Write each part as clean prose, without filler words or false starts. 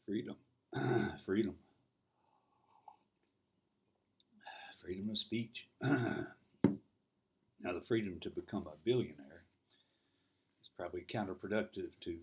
Freedom. Freedom. Freedom of speech. Now, the freedom to become a billionaire is probably counterproductive to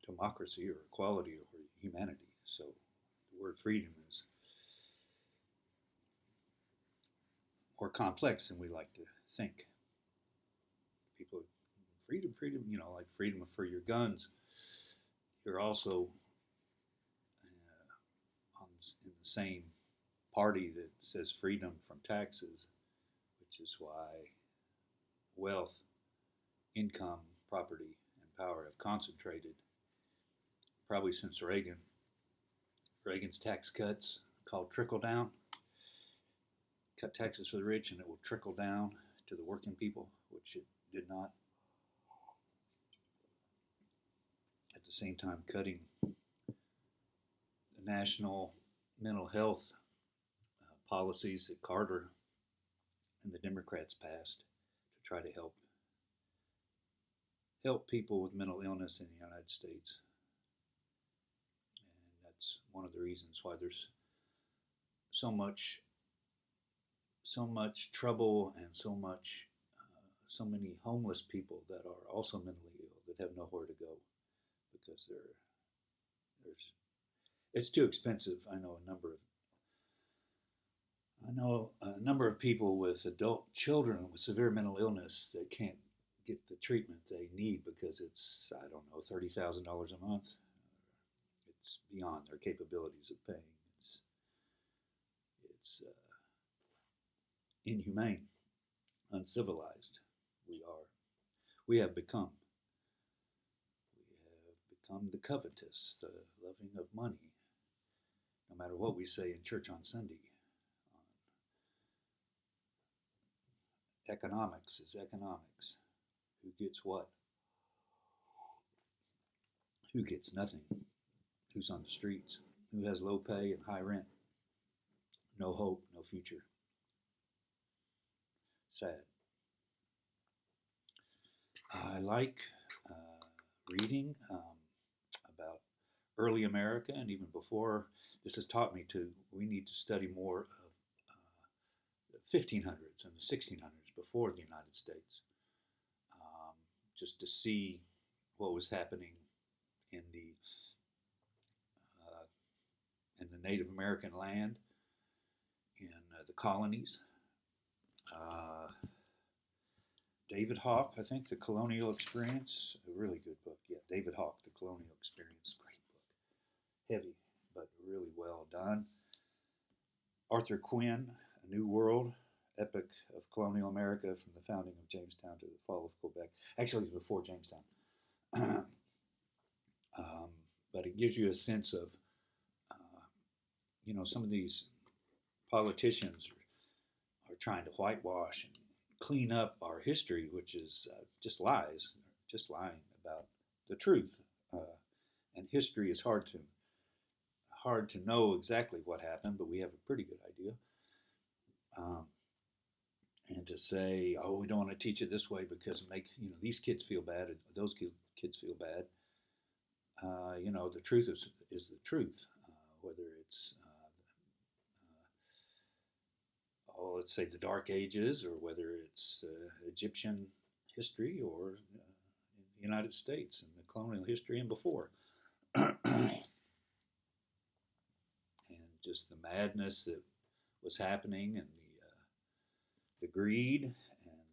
democracy or equality or humanity. So, the word freedom is more complex than we like to think. People, freedom, like freedom for your guns. You're also in the same party that says freedom from taxes, which is why wealth, income, property, and power have concentrated probably since Reagan's tax cuts called trickle down. Cut taxes for the rich and it will trickle down to the working people, which it did not. At the same time, cutting the national mental health policies that Carter and the Democrats passed to try to help people with mental illness in the United States. And that's one of the reasons why there's so much trouble and so many homeless people that are also mentally ill that have nowhere to go because there's it's too expensive. I know a number of people with adult children with severe mental illness that can't get the treatment they need because it's, I don't know, $30,000 a month. It's beyond their capabilities of paying. It's inhumane, uncivilized. We are. We have become. We have become the covetous, the loving of money. No matter what we say in church on Sunday, economics is economics. Who gets what? Who gets nothing? Who's on the streets? Who has low pay and high rent? No hope, no future. Sad. I like reading about early America and even before. This has taught me we need to study more of the 1500s and the 1600s before the United States, just to see what was happening in uh, the Native American land, in the colonies. Uh, David Hawk, I think, The Colonial Experience, a really good book. Yeah, David Hawk, The Colonial Experience, great book. Heavy, but really well done. Arthur Quinn, A New World, epic of colonial America from the founding of Jamestown to the fall of Quebec. Actually, it was before Jamestown. um, but it gives you a sense of, some of these politicians are trying to whitewash and clean up our history, which is just lies, just lying about the truth. Uh, and history is hard to know exactly what happened, but we have a pretty good idea. Um, and to say, oh, we don't want to teach it this way because it make these kids feel bad, those kids feel bad. The truth is the truth, whether it's let's say the Dark Ages, or whether it's Egyptian history, or in the United States and the colonial history and before. And just the madness that was happening, and the greed and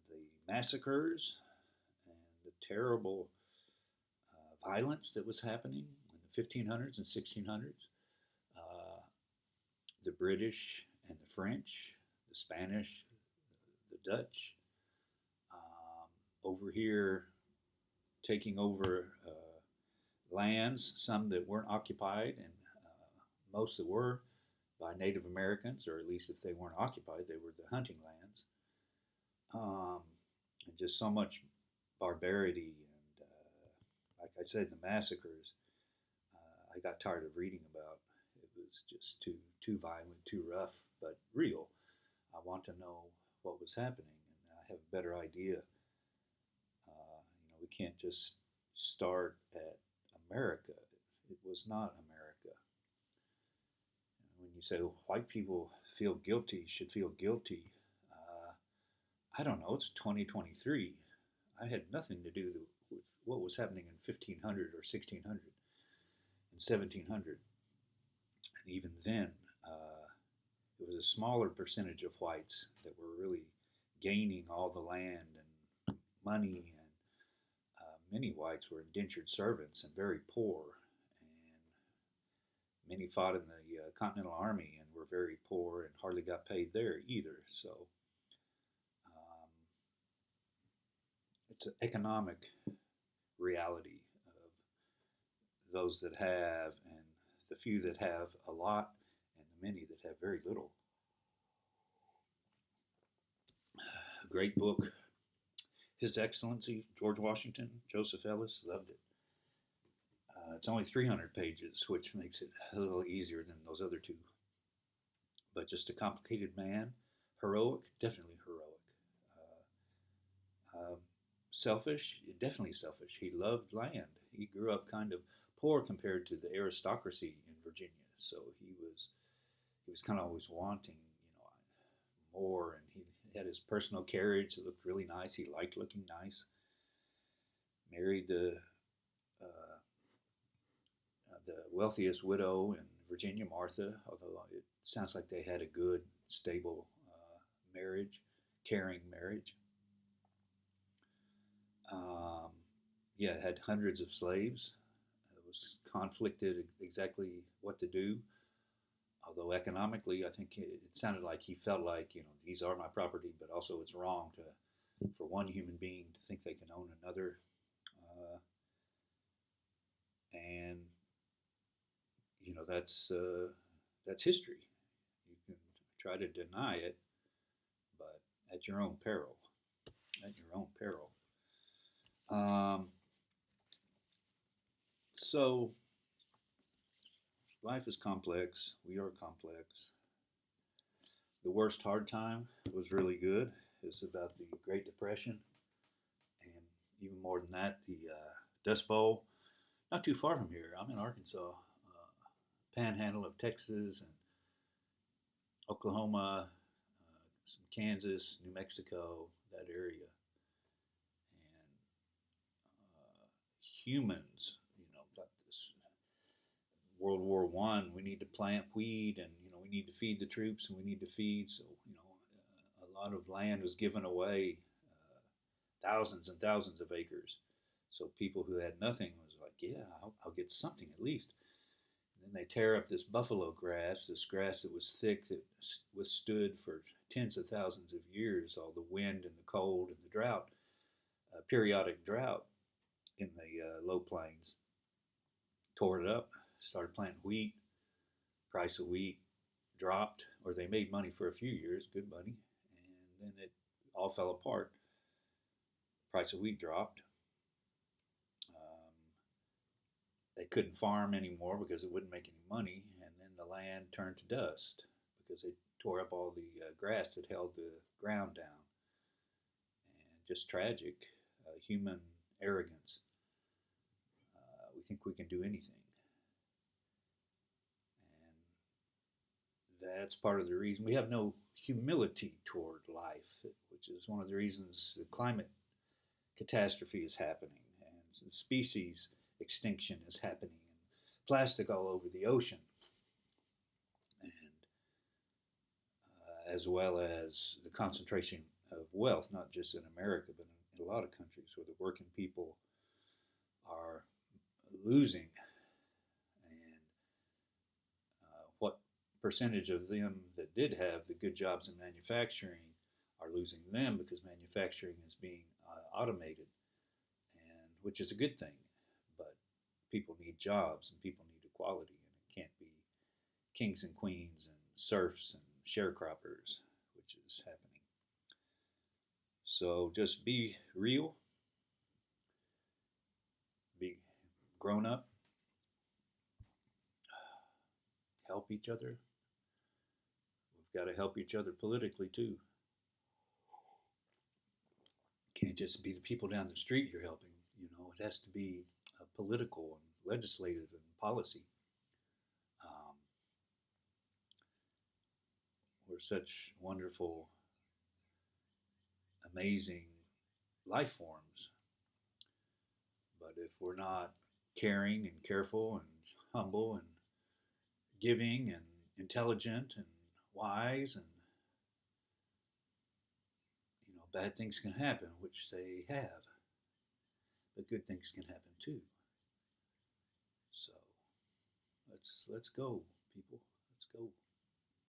the massacres and the terrible violence that was happening in the 1500s and 1600s. Uh, the British and the French, the Spanish, the Dutch, over here taking over lands, some that weren't occupied, and most that were by Native Americans, or at least if they weren't occupied, they were the hunting lands. Um, and just so much barbarity, and like I said, the massacres. I got tired of reading about. It was just too violent, too rough, but real. I want to know what was happening, and I have a better idea. We can't just start at America. It was not America. you say, well, white people feel guilty, should feel guilty. Uh, I don't know. It's 2023. I had nothing to do with what was happening in 1500 or 1600 and 1700. And even then, uh, it was a smaller percentage of whites that were really gaining all the land and money, and many whites were indentured servants and very poor. And many fought in the Continental Army and were very poor and hardly got paid there either. So um, it's an economic reality of those that have and the few that have a lot and the many that have very little. A great book, His Excellency George Washington, Joseph Ellis, loved it. It's only 300 pages, which makes it a little easier than those other two. But just a complicated man, heroic, definitely heroic. Selfish, definitely selfish. He loved land. He grew up kind of poor compared to the aristocracy in Virginia, so he was kind of always wanting, more. And he had his personal carriage that looked really nice. He liked looking nice. Married uh, the wealthiest widow in Virginia, Martha, although it sounds like they had a good, stable marriage, caring marriage. Um, yeah, had hundreds of slaves. It was conflicted exactly what to do. Although economically, I think it sounded like he felt like, these are my property, but also it's wrong for one human being to think they can own another. Uh, and that's history. You can try to deny it, but at your own peril. At your own peril. Um, so life is complex. We are complex. The worst hard time was really good. It's about the Great Depression, and even more than that, the Dust Bowl. Not too far from here. I'm in Arkansas, panhandle of Texas and Oklahoma, some Kansas, New Mexico, that area, and humans. Got this World War I. We need to plant wheat, and we need to feed the troops, and we need to feed. So a lot of land was given away, thousands and thousands of acres. So people who had nothing was like, yeah, I'll get something at least. And then they tear up this buffalo grass, this grass that was thick, that withstood for tens of thousands of years all the wind and the cold and the drought, periodic drought in the low plains. Tore it up, started planting wheat. Price of wheat dropped, or they made money for a few years, good money, and then it all fell apart. Price of wheat dropped. Um, they couldn't farm anymore because it wouldn't make any money, and then the land turned to dust because they tore up all the grass that held the ground down. And just tragic, human arrogance. We think we can do anything. And that's part of the reason we have no humility toward life, which is one of the reasons the climate catastrophe is happening and species extinction is happening and plastic all over the ocean, and as well as the concentration of wealth, not just in America, but in a lot of countries where the working people are losing. And what percentage of them that did have the good jobs in manufacturing are losing them because manufacturing is being automated, and which is a good thing. But people need jobs and people need equality, and it can't be kings and queens and serfs and sharecroppers, which is happening. So just be real, be grown up, help each other. We've got to help each other politically too. Can't just be the people down the street you're helping. It has to be political and legislative and policy. Um, We're such wonderful, amazing life forms. But if we're not caring and careful and humble and giving and intelligent and wise, and bad things can happen, which they have, but good things can happen too. So let's go, people. Let's go.